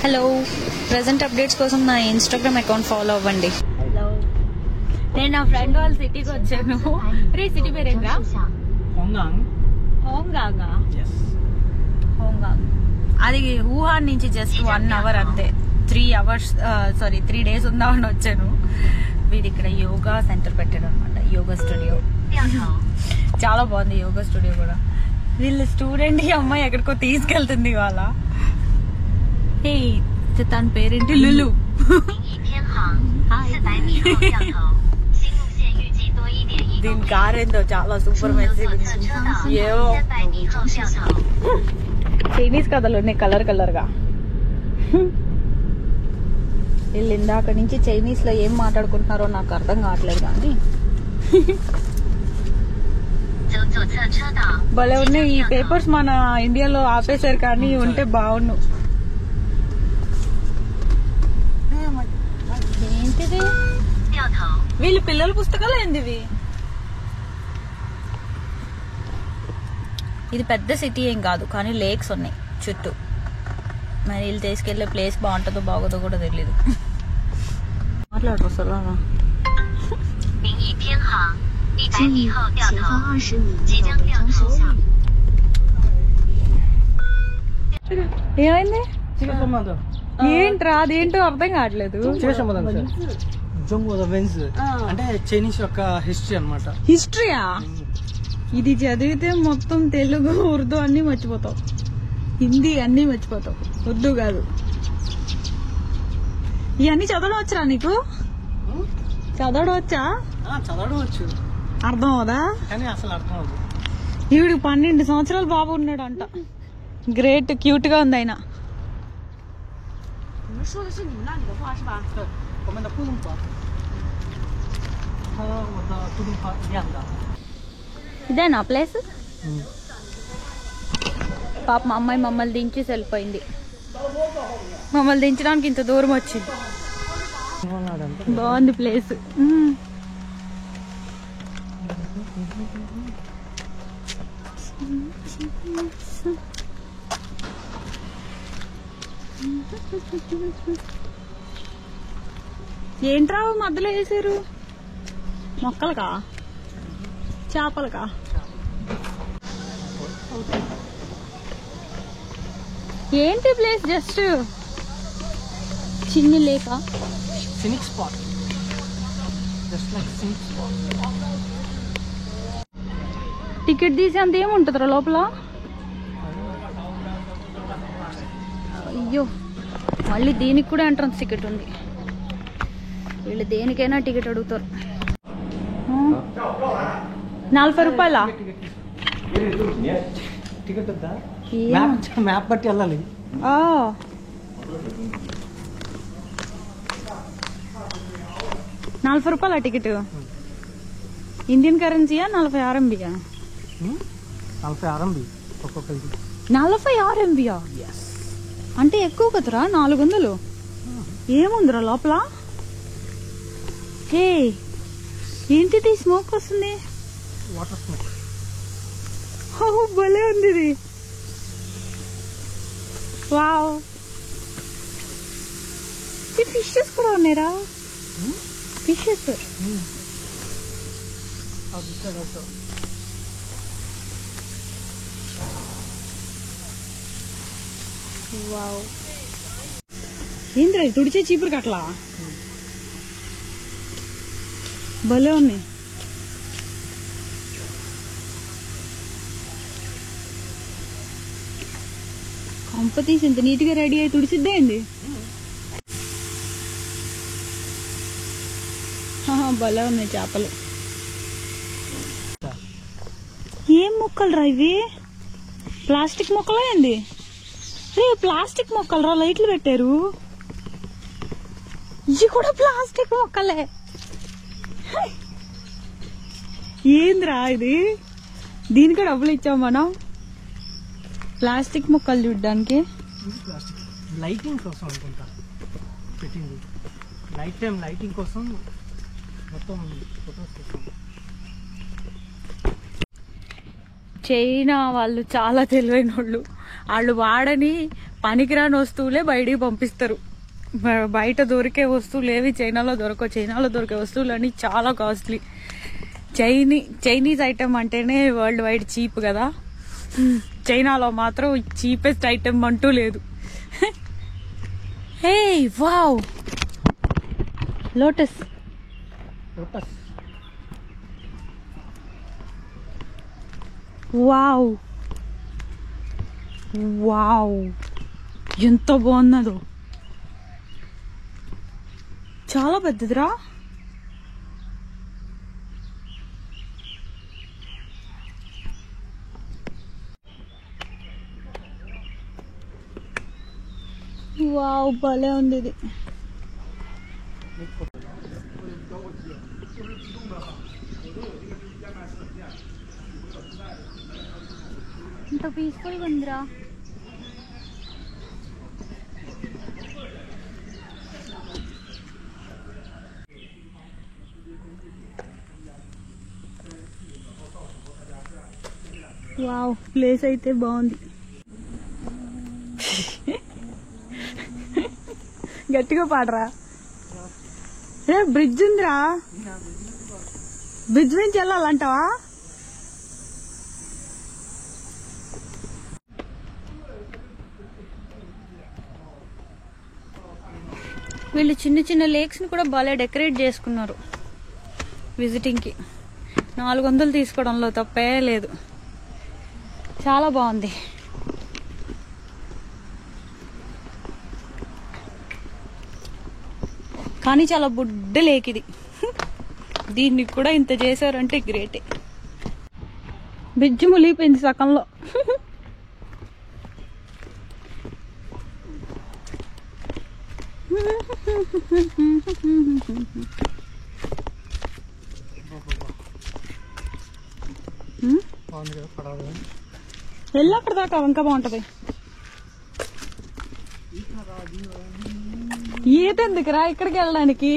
Hello, present updates కోసం నా Instagram account follow అవ్వండి. హలో, నేను నా ఫ్రెండ్ వాళ్ళ సిటీకి వచ్చాను. రే సిటీ పేరేంద్రా? హోంగాంగ్. అది వుహాన్ నుంచి జస్ట్ 1 hour అంతే. 3 days ఉందామని వచ్చాను. వీడు ఇక్కడ యోగా సెంటర్ పెట్టాడు అనమాట, యోగా స్టూడియో. చాలా బాగుంది యోగా స్టూడియో కూడా. వీళ్ళ స్టూడెంట్ ఈ అమ్మాయి ఎక్కడికో తీసుకెళ్తుంది ఇవాళ. హే, తన పేరేంటి? లులు. దీని కార్ ఏందో చాలా సూపర్ మెసేజ్. ఏవో చైనీస్ కథలు ఉన్నాయి కలర్ కలర్ గా. వీళ్ళు ఇందాక నుంచి చైనీస్ లో ఏం మాట్లాడుకుంటున్నారో నాకు అర్థం కావట్లేదు కానీ భలే ఉన్నాయి. ఈ పేపర్స్ మన ఇండియాలో ఆపేశారు కానీ ఉంటే బాగుండు. ఏంటిది? వీళ్ళు పిల్లల పుస్తకాలు ఏంటివి? ఇది పెద్ద సిటీ ఏం కాదు కానీ లేక్స్ ఉన్నాయి చుట్టూ. మరి వీళ్ళు తీసుకెళ్లే ప్లేస్ బాగుంటుందో బాగోదో కూడా తెలీదు. మాట్లాడరు అసలు. ఏమైంది? ఏంట్రా అదేంటో అర్థం కావట్లేదు. అంటే చైనీస్ యొక్క హిస్టరీ అన్నమాట. హిస్టరీయా? ఇది చదివితే మొత్తం తెలుగు ఉర్దూ అన్ని మర్చిపోతావు, హిందీ అన్ని మర్చిపోతావు. ఉర్దూ కాదు, ఇవన్నీ చదవడం వచ్చరా నీకు? చదవడం వచ్చా? చదవడం వచ్చు, అర్థం అవదా? కానీ అసలు అర్థం అవ్వదు. ఈవిడికి 12 సంవత్సరాలు బాబు ఉన్నాడు అంట. గ్రేట్, క్యూట్ గా ఉంది ఆయన. ఇదేనా ప్లేస్? పాప మా అమ్మాయి మమ్మల్ని దించేసి వెళ్ళిపోయింది. మమ్మల్ని దించడానికి ఇంత దూరం వచ్చింది. బాగుంది ప్లేస్. ఏంట్రా మధ్యలో వేసారు? మొక్కలకా చేపలకా? ఏంటి ప్లేస్? జస్ట్ చిన్ని లేక cynic spot, just like cynic spot. Ticket తీసి అంత ఏముంటుందిరా లోపల? అయ్యో, మళ్ళీ దీనికి కూడా ఎంట్రన్స్ టికెట్ ఉంది. వీళ్ళు దేనికైనా టికెట్ అడుగుతారు. 40 రూపాయలా? టికెట్ వద్దా? మ్యాప్ బట్టి వెళ్ళాలి. 40 రూపాయల టికెట్. ఇండియన్ కరెన్సీయా? 40 RMBయా? 40 RMB ఒక్కొక్కరికి. 40 RMBయా? అంటే ఎక్కువ కదరా. 400. ఏముందిరా లోపల? ఏ ఏంటిది? స్మోక్ వస్తుంది. Water smoke. భలే ఉంది ఇది. వావ్, ఈ ఫిషెస్ కూడా ఉన్నాయిరా. ఫిషెస్. వావ్, ఏంద్రా తుడిచే చీపురు కట్లా? భలే ఉన్నాయి. కంపతీసి ఇంత నీట్ గా రెడీ అయి తుడిసిద్దే ఏంది? భలే ఉన్నాయి చేపలు. ఏం మొక్కలు రా ఇవి? ప్లాస్టిక్ మొక్కలా ఏంది? రే ప్లాస్టిక్ మొక్కలు రా, లైట్లు పెట్టారు. ఇవి కూడా ప్లాస్టిక్ మొక్కలే. ఏంద్రా ఇది? దీనికి డబ్బులు ఇచ్చాం మనం ప్లాస్టిక్ మొక్కలు చూడడానికి. లైటింగ్ కోసం అనుకుంటా పెట్టింది. నైట్ టైం లైటింగ్ కోసం మొత్తం ఫోటోస్ కోసం. చైనా వాళ్ళు చాలా తెలివైన వాళ్ళు. వాళ్ళు వాడని పనికిరాని వస్తువులే బయటికి పంపిస్తారు. బయట దొరికే వస్తువులు ఏవి చైనాలో దొరకవు. చైనాలో దొరికే వస్తువులు అన్ని చాలా కాస్ట్లీ. చైనీస్ ఐటమ్ అంటేనే వరల్డ్ వైడ్ చీప్ కదా. చైనాలో మాత్రం చీపెస్ట్ ఐటమ్ అంటూ లేదు. హే వావ్, లోటస్. వావ్ వావ్, ఎంత బాగున్నదో. చాలా పెద్దదిరా. వావ్, భలే ఉంది ఇది. ఎంత పీస్ఫుల్గా ఉందిరా. వావ్, ప్లేస్ అయితే బాగుంది. గట్టిగా పాడరా. రే బ్రిడ్జ్ ఉందిరా, బ్రిడ్జ్ నుంచి వెళ్ళాలంటావా? వీళ్ళు చిన్న చిన్న లేక్స్ ని కూడా బాగా డెకరేట్ చేసుకున్నారు విజిటింగ్ కి. 400 తీసుకోవడంలో తప్పే లేదు. చాలా బాగుంది. కానీ చాలా బుడ్డ లేక్ ఇది. దీన్ని కూడా ఇంత చేశారంటే గ్రేటే. బ్రిడ్జ్ ములిగిపోయింది సకంలో. వెళ్ళక్కడ దాకా ఇంకా బాగుంటది. ఈత ఎందుకురా ఇక్కడికి వెళ్ళడానికి?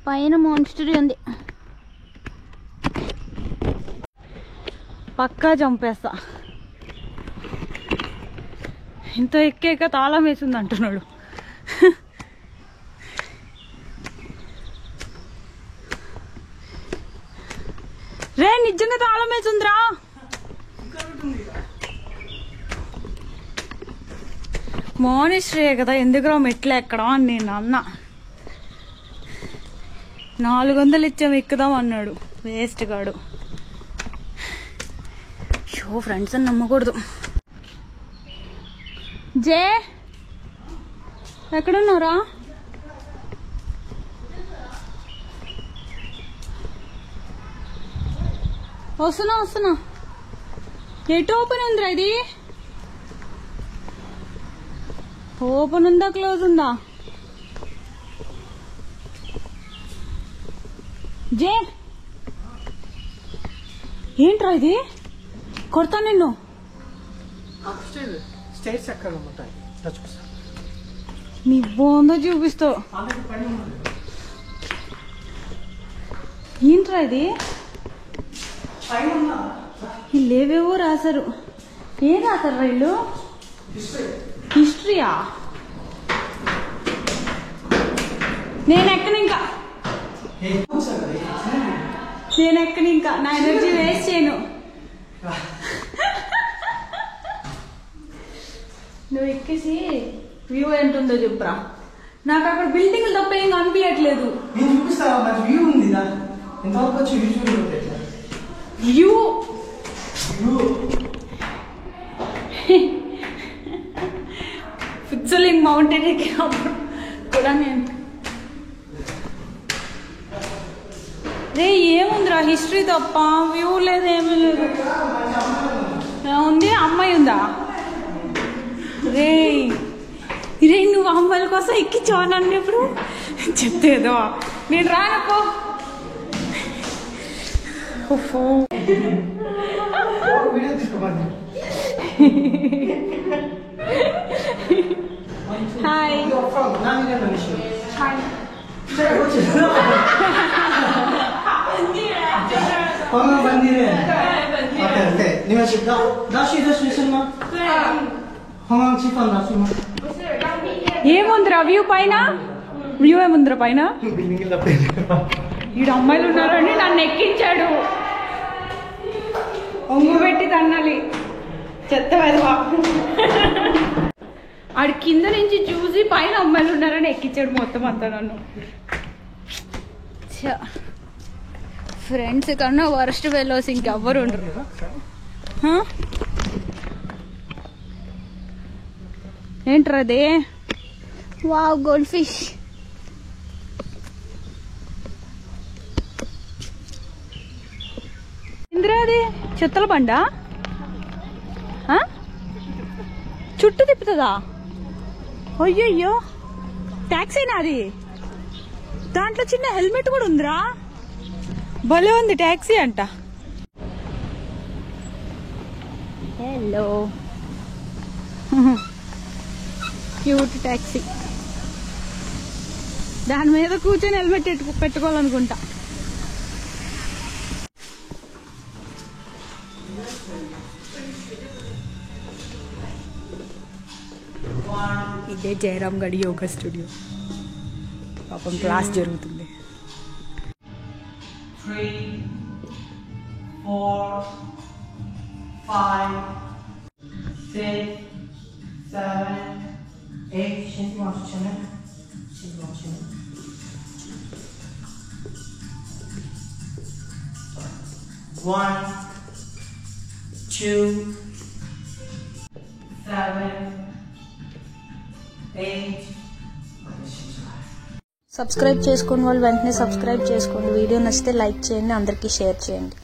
పైన మాన్స్టరీ ఉంది, పక్కా చంపేస్తా. ఇంత ఎక్కేక తాళం వేసింది అంటున్నాడు. రే నిజంగా తాళం వేసిందిరా. మానిస్ట్రీ కదా, ఎందుకురా మెట్లు ఎక్కడం అని నేను అన్నా. 400 ఇచ్చాం ఎక్కుదాం అన్నాడు వేస్ట్ గాడు. షో ఫ్రెండ్స్ అని నమ్మకూడదు. జే ఎక్కడున్నారా? వస్తున్నా. ఎటు ఓపెన్ ఉందిరా ఇది? ఓపెన్ ఉందా క్లోజ్ ఉందా? జే ఏంట్రా ఇది? కొడతా నిన్ను. నీ బోందో చూపిస్తావు. ఏంట్రా ఇది? లేవేవో రాశారు. ఏం రాశారు వీళ్ళు? హిస్టరీయా? నేను ఎక్కను ఇంకా, నా ఎనర్జీ వేస్ట్ చేయను. నువ్వు ఎక్కేసి వ్యూ ఏంటుందో చెప్పురా. నాకు అక్కడ బిల్డింగ్ తప్ప ఏం కనిపించట్లేదు. వ్యూ ఫిక్సలింగ్ మౌంటైన్ ఎక్కినప్పుడు కూడా నేను రే ఏముందిరా హిస్టరీ తప్ప వ్యూ లేదు, ఏమీ లేదు. ఉంది అమ్మాయి ఉందా? రే నువ్వు అమ్మాయిల కోసం ఎక్కించావా నన్ను? ఇప్పుడు చెప్తేదో నేను రానప్పో. హాయ్. 황황 반디네. 오케이. 니가 지금 나시 됐으면 황황 집안 나시면. ఏముందిరా వ్యూ పైన వ్యూ ఏముందిరా పైన ఈడు అమ్మాయిలు ఉన్నారని నన్ను ఎక్కించాడు ఒంగు పెట్టి తన్నాలి చెత్త వెదవా ఆడి కింద నుంచి చూసి పైన అమ్మాయిలు ఉన్నారని ఎక్కించాడు మొత్తం అంతా నన్ను ఫ్రెండ్స్ కన్నా వరస్ట్ ఫెలోస్ ఇంకెవ్వరు ఉండరు ఏంట్రా అదే వావ్ గోల్డ్ ఫిష్ ఇందిరా అది చెత్తల బండ చుట్టూ తిప్పుతుందా అయ్యయ్యో ట్యాక్సీనా అది దాంట్లో చిన్న హెల్మెట్ కూడా ఉందిరా భలే ఉంది ట్యాక్సీ అంట హలో క్యూట్ ట్యాక్సీ దాని మీద కూర్చొని హెల్మెట్ పెట్టుకోవాలనుకుంటా ఇదే జయరామ్ గడి యోగా స్టూడియో పాపం క్లాస్ జరుగుతుంది 3, 4, 5, 6, 7, 8. Şimdi başlayalım. Şimdi başlayalım. 1, 2, 7, 8. Subscribe చేసుకుని వాళ్ళు వెంటనే సబ్స్క్రైబ్ చేసుకోండి. వీడియో నచ్చితే లైక్ చేయండి, అందరికీ షేర్ చేయండి.